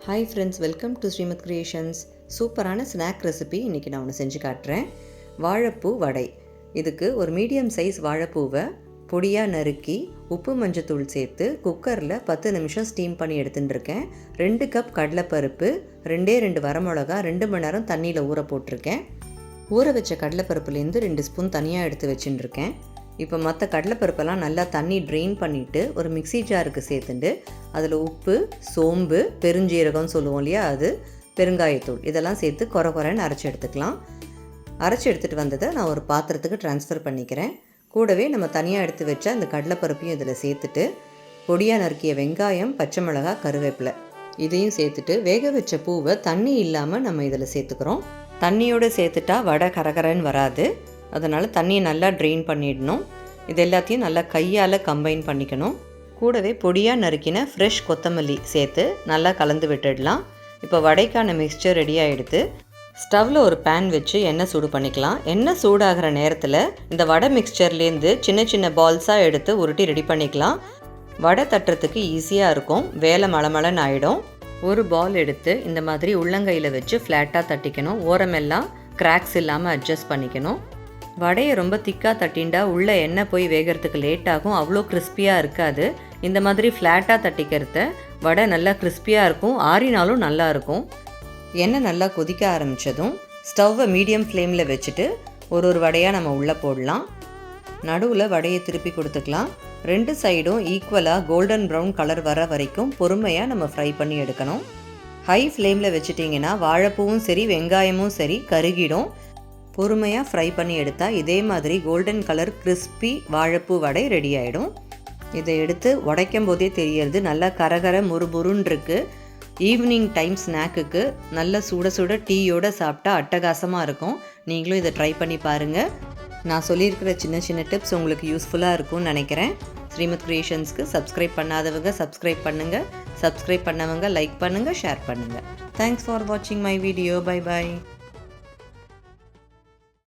Hi friends, welcome to Srimath creations. சூப்பரான snack recipe இன்றைக்கி நான் ஒன்று செஞ்சு காட்டுறேன். வாழைப்பூ வடை. இதுக்கு ஒரு மீடியம் சைஸ் வாழைப்பூவை பொடியாக நறுக்கி உப்பு மஞ்சத்தூள் சேர்த்து குக்கரில் 10 நிமிஷம் ஸ்டீம் பண்ணி எடுத்துகிட்டு இருக்கேன். 2 கப் கடலைப்பருப்பு, 2 வரமிளகா 2 மணி நேரம் தண்ணியில் ஊற போட்டிருக்கேன். ஊற வச்ச கடலைப்பருப்புலேருந்து 2 ஸ்பூன் தனியாக எடுத்து வச்சுட்டுருக்கேன். இப்போ மற்ற கடலைப்பருப்பெல்லாம் நல்லா தண்ணி ட்ரெயின் பண்ணிவிட்டு ஒரு மிக்ஸி ஜாருக்கு சேர்த்துட்டு அதில் உப்பு, சோம்பு, பெருஞ்சீரகம்னு சொல்லுவோம் இல்லையா, அது பெருங்காயத்தூள் இதெல்லாம் சேர்த்து குறைன்னு அரைச்சி எடுத்துக்கலாம். அரைச்சி எடுத்துகிட்டு வந்ததை நான் ஒரு பாத்திரத்துக்கு ட்ரான்ஸ்ஃபர் பண்ணிக்கிறேன். கூடவே நம்ம தனியாக எடுத்து வச்ச அந்த கடலைப்பருப்பையும் இதில் சேர்த்துட்டு பொடியாக நறுக்கிய வெங்காயம், பச்சை மிளகாய், கருவேப்பிலை இதையும் சேர்த்துட்டு வேக வச்ச பூவை தண்ணி இல்லாமல் நம்ம இதில் சேர்த்துக்கிறோம். தண்ணியோடு சேர்த்துட்டா வடை கரகரன்னு வராது. அதனால் தண்ணியை நல்லா ட்ரெயின் பண்ணிடணும். இது எல்லாத்தையும் நல்லா கையால் கம்பைன் பண்ணிக்கணும். கூடவே பொடியாக நறுக்கின ஃப்ரெஷ் கொத்தமல்லி சேர்த்து நல்லா கலந்து விட்டுடலாம். இப்போ வடைக்கான மிக்ஸ்சர் ரெடியாக எடுத்து ஸ்டவ்வில் ஒரு பேன் வச்சு எண்ணெய் சூடு பண்ணிக்கலாம். எண்ணெய் சூடாகிற நேரத்தில் இந்த வடை மிக்ஸ்சர்லேருந்து சின்ன சின்ன பால்ஸாக எடுத்து உருட்டி ரெடி பண்ணிக்கலாம். வடை தட்டுறதுக்கு ஈஸியாக இருக்கும். வேலை மளமளன்னு ஆகிடும். ஒரு பால் எடுத்து இந்த மாதிரி உள்ளங்கையில் வச்சு ஃப்ளாட்டாக தட்டிக்கணும். ஓரமெல்லாம் கிராக்ஸ் இல்லாமல் அட்ஜஸ்ட் பண்ணிக்கணும். வடையை ரொம்ப திக்காக தட்டிண்டா உள்ளே எண்ணெய் போய் வேகிறதுக்கு லேட் ஆகும். அவ்வளோ கிறிஸ்பியாக இருக்காது. இந்த மாதிரி ஃப்ளாட்டாக தட்டிக்கிறத வடை நல்லா கிறிஸ்பியாக இருக்கும். ஆறினாலும் நல்லாயிருக்கும். எண்ணெய் நல்லா கொதிக்க ஆரம்பித்ததும் ஸ்டவ்வை மீடியம் ஃப்ளேமில் வச்சுட்டு ஒரு வடையாக நம்ம உள்ளே போடலாம். நடுவில் வடையை திருப்பி கொடுத்துக்கலாம். 2 சைடும் ஈக்குவலாக கோல்டன் ப்ரௌன் கலர் வர வரைக்கும் பொறுமையாக நம்ம ஃப்ரை பண்ணி எடுக்கணும். ஹை ஃப்ளேமில் வச்சுட்டிங்கன்னா வாழைப்பூவும் சரி வெங்காயமும் சரி கருகிடும். பொறுமையாக ஃப்ரை பண்ணி எடுத்தால் இதே மாதிரி கோல்டன் கலர் கிறிஸ்பி வாழைப்பூ வடை ரெடி ஆகிடும். இதை எடுத்து உடைக்கும் போதே தெரியறது நல்லா கரகர முறுமுறுன்னு இருக்குது. ஈவினிங் டைம் ஸ்நாக்குக்கு நல்ல சுட சுட டீயோடு சாப்பிட்டா அட்டகாசமாக இருக்கும். நீங்களும் இதை ட்ரை பண்ணி பாருங்கள். நான் சொல்லியிருக்கிற சின்ன சின்ன டிப்ஸ் உங்களுக்கு யூஸ்ஃபுல்லாக இருக்கும்னு நினைக்கிறேன். ஸ்ரீமத் கிரியேஷன்ஸ்க்கு சப்ஸ்கிரைப் பண்ணாதவங்க சப்ஸ்கிரைப் பண்ணுங்கள். சப்ஸ்கிரைப் பண்ணவங்க லைக் பண்ணுங்கள், ஷேர் பண்ணுங்கள். தேங்க்ஸ் ஃபார் வாட்சிங் மை வீடியோ. Bye bye.